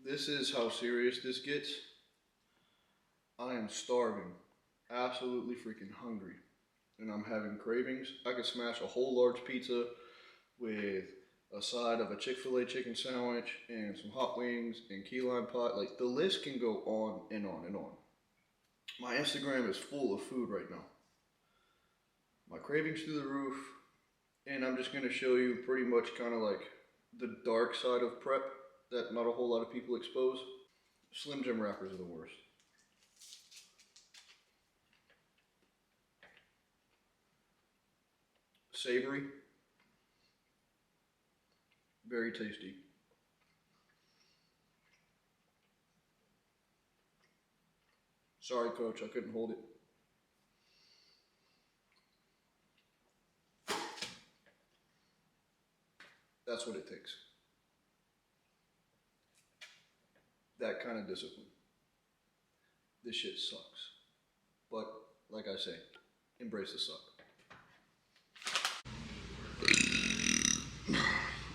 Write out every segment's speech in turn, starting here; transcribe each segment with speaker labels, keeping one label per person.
Speaker 1: This is how serious this gets. I am starving, absolutely freaking hungry, and I'm having cravings. I could smash a whole large pizza with a side of a Chick-fil-A chicken sandwich and some hot wings and key lime pie. Like, the list can go on and on and on. My Instagram is full of food right now. My cravings through the roof, and I'm just going to show you pretty much kind of like the dark side of prep that not a whole lot of people expose. Slim Jim wrappers are the worst. Savory, very tasty. Sorry, coach, I couldn't hold it. That's what it takes. That kind of discipline. This shit sucks. But, like I say, embrace the suck.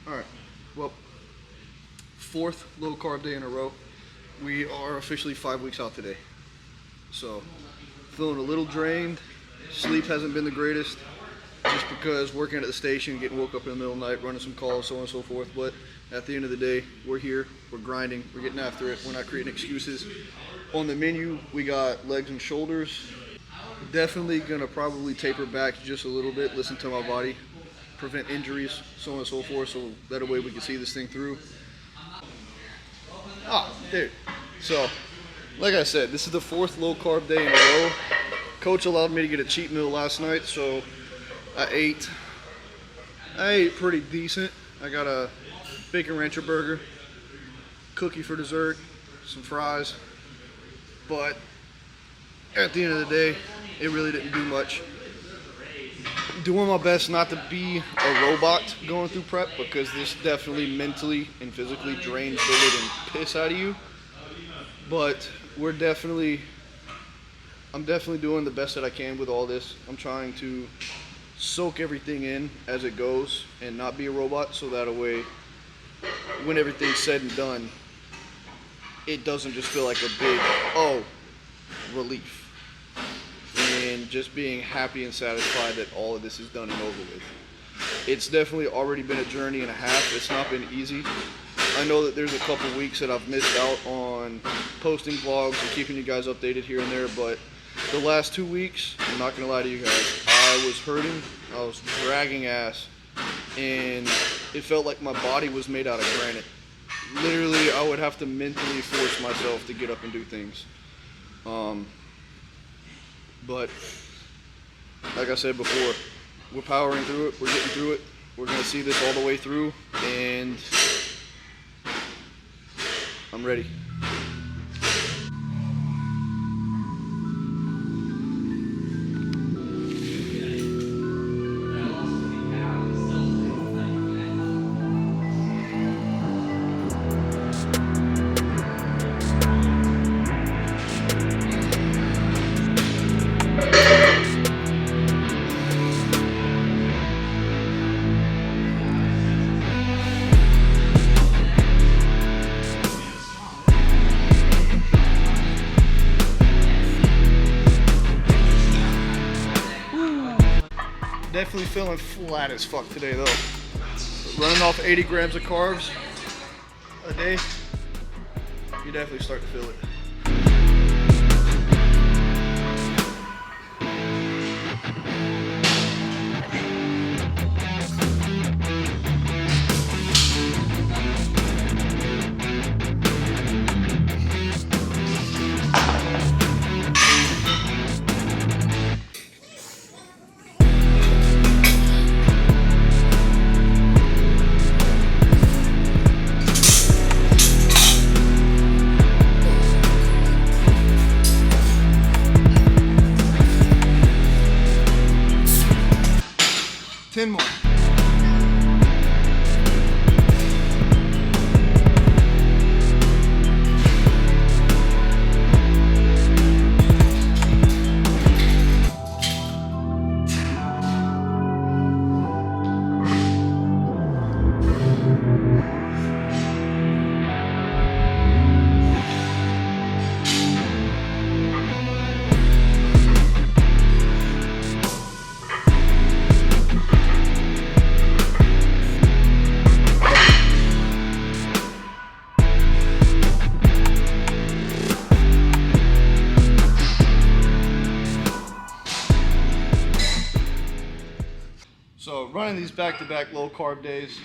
Speaker 1: Alright, well, 4th low carb day in a row. We are officially 5 weeks out today. So, feeling a little drained. Sleep hasn't been the greatest, just because working at the station, getting woke up in the middle of the night, running some calls, so on and so forth. But at the end of the day, we're here, we're grinding, we're getting after it, we're not creating excuses. On the menu, we got legs and shoulders. Definitely gonna probably taper back just a little bit, listen to my body, prevent injuries, so on and so forth, so that way we can see this thing through. Dude. So, like I said, this is the 4th low carb day in a row. Coach allowed me to get a cheat meal last night, so I ate pretty decent. I got a bacon rancher burger, cookie for dessert, some fries, but at the end of the day, it really didn't do much. Doing my best not to be a robot going through prep, because this definitely mentally and physically drains the living piss out of you. But I'm definitely doing the best that I can with all this. I'm trying to soak everything in as it goes and not be a robot, so that way when everything's said and done, it doesn't just feel like a big relief, and just being happy and satisfied that all of this is done and over with. It's definitely already been a journey and a half. It's not been easy. I know that there's a couple weeks that I've missed out on posting vlogs and keeping you guys updated here and there, but the last 2 weeks, I'm not gonna lie to you guys, I was hurting, I was dragging ass, and it felt like my body was made out of granite. Literally, I would have to mentally force myself to get up and do things. But like I said before, we're powering through it, we're getting through it, we're gonna see this all the way through, and I'm ready. Definitely feeling flat as fuck today though. Running off 80 grams of carbs a day, you definitely start to feel it. running these back-to-back low-carb days,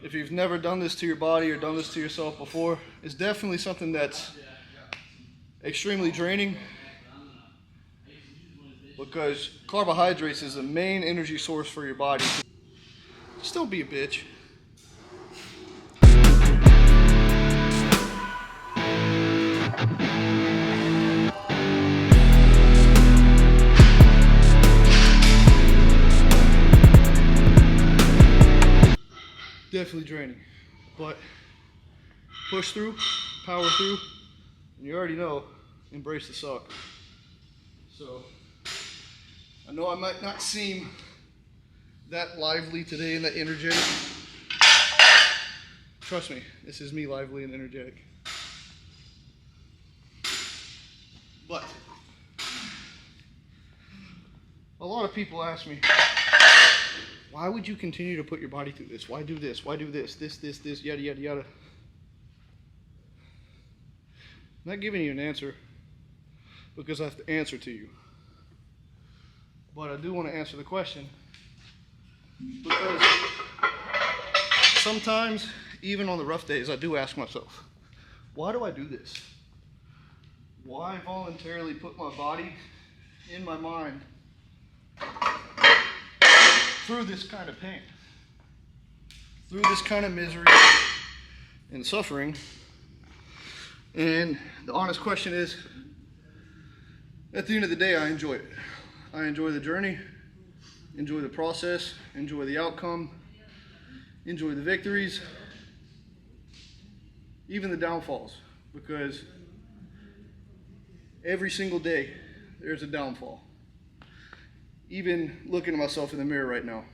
Speaker 1: if you've never done this to your body or done this to yourself before, it's definitely something that's extremely draining, because carbohydrates is the main energy source for your body. Just don't be a bitch. Definitely draining, but push through, power through, and you already know, embrace the suck. So, I know I might not seem that lively today and that energetic. Trust me, this is me lively and energetic. But, a lot of people ask me, why would you continue to put your body through this? Why do this? Why do this? This, yada, yada, yada. I'm not giving you an answer because I have to answer to you. But I do want to answer the question because sometimes, even on the rough days, I do ask myself, why do I do this? Why voluntarily put my body in my mind through this kind of pain, through this kind of misery and suffering? And the honest question is, at the end of the day, I enjoy it. I enjoy the journey, enjoy the process, enjoy the outcome, enjoy the victories, even the downfalls, because every single day there's a downfall. Even looking at myself in the mirror right now,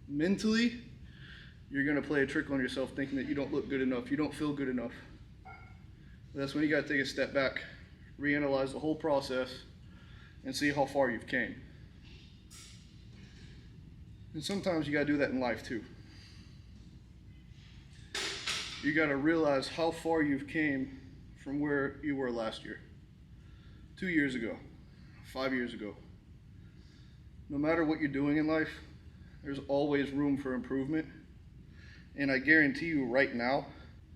Speaker 1: mentally, you're gonna play a trick on yourself thinking that you don't look good enough, you don't feel good enough. That's when you gotta take a step back, reanalyze the whole process, and see how far you've came. And sometimes you gotta do that in life too. You gotta realize how far you've came from where you were last year, 2 years ago, 5 years ago. No matter what you're doing in life, there's always room for improvement. And I guarantee you right now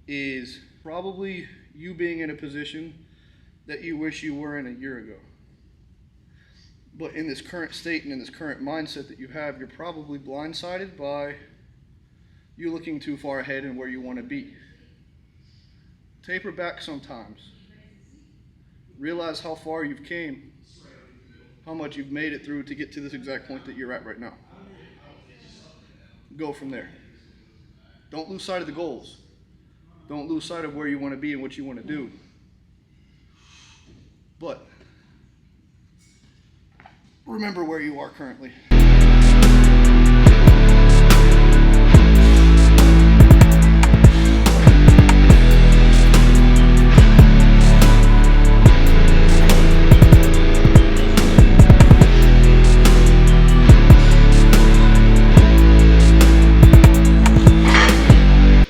Speaker 1: is probably you being in a position that you wish you were in a year ago. But in this current state and in this current mindset that you have, you're probably blindsided by you looking too far ahead and where you want to be. Taper back sometimes. Realize how far you've came, how much you've made it through to get to this exact point that you're at right now. Go from there. Don't lose sight of the goals. Don't lose sight of where you want to be and what you want to do. But remember where you are currently.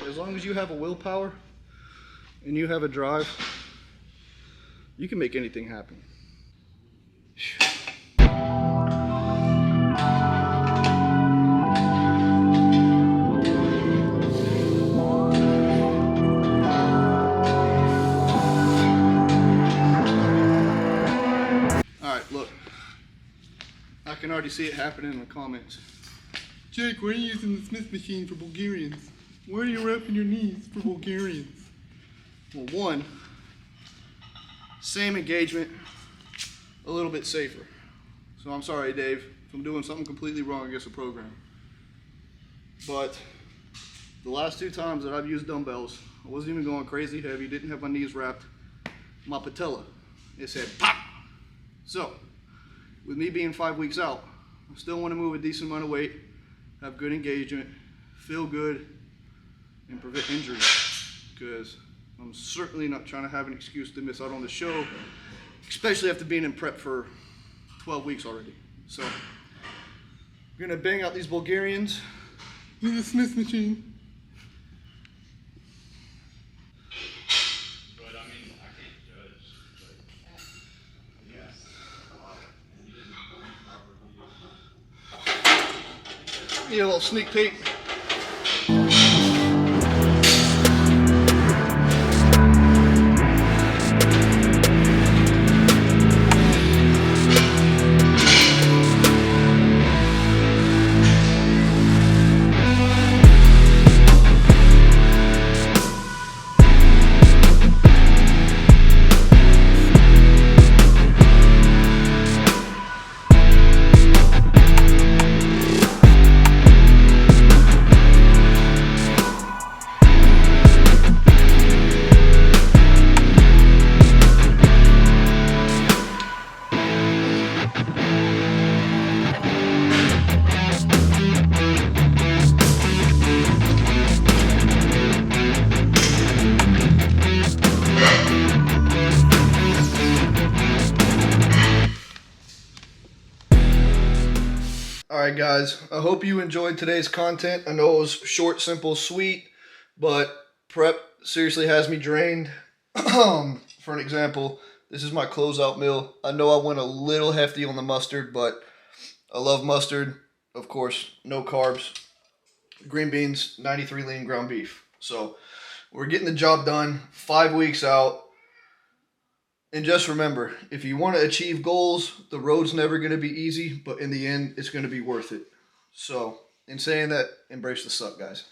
Speaker 1: As long as you have a willpower and you have a drive, you can make anything happen. Alright, look. I can already see it happening in the comments. Jake, why are you using the Smith machine for Bulgarians? Why are you wrapping your knees for Bulgarians? Well, one, same engagement, a little bit safer. So I'm sorry, Dave, if I'm doing something completely wrong against the program. But the last 2 times that I've used dumbbells, I wasn't even going crazy heavy, didn't have my knees wrapped. My patella, it said pop. So, with me being 5 weeks out, I still want to move a decent amount of weight, have good engagement, feel good, and prevent injuries. Because I'm certainly not trying to have an excuse to miss out on the show, especially after being in prep for 12 weeks already. So, we're gonna bang out these Bulgarians in the Smith machine.
Speaker 2: But I mean, I can't judge. But, yes.
Speaker 1: Need a little sneak peek. Alright guys, I hope you enjoyed today's content. I know it was short, simple, sweet, but prep seriously has me drained. For an example, this is my closeout meal. I know I went a little hefty on the mustard, but I love mustard. Of course, no carbs. Green beans, 93 lean ground beef. So we're getting the job done, 5 weeks out. And just remember, if you want to achieve goals, the road's never going to be easy, but in the end, it's going to be worth it. So, in saying that, embrace the suck, guys.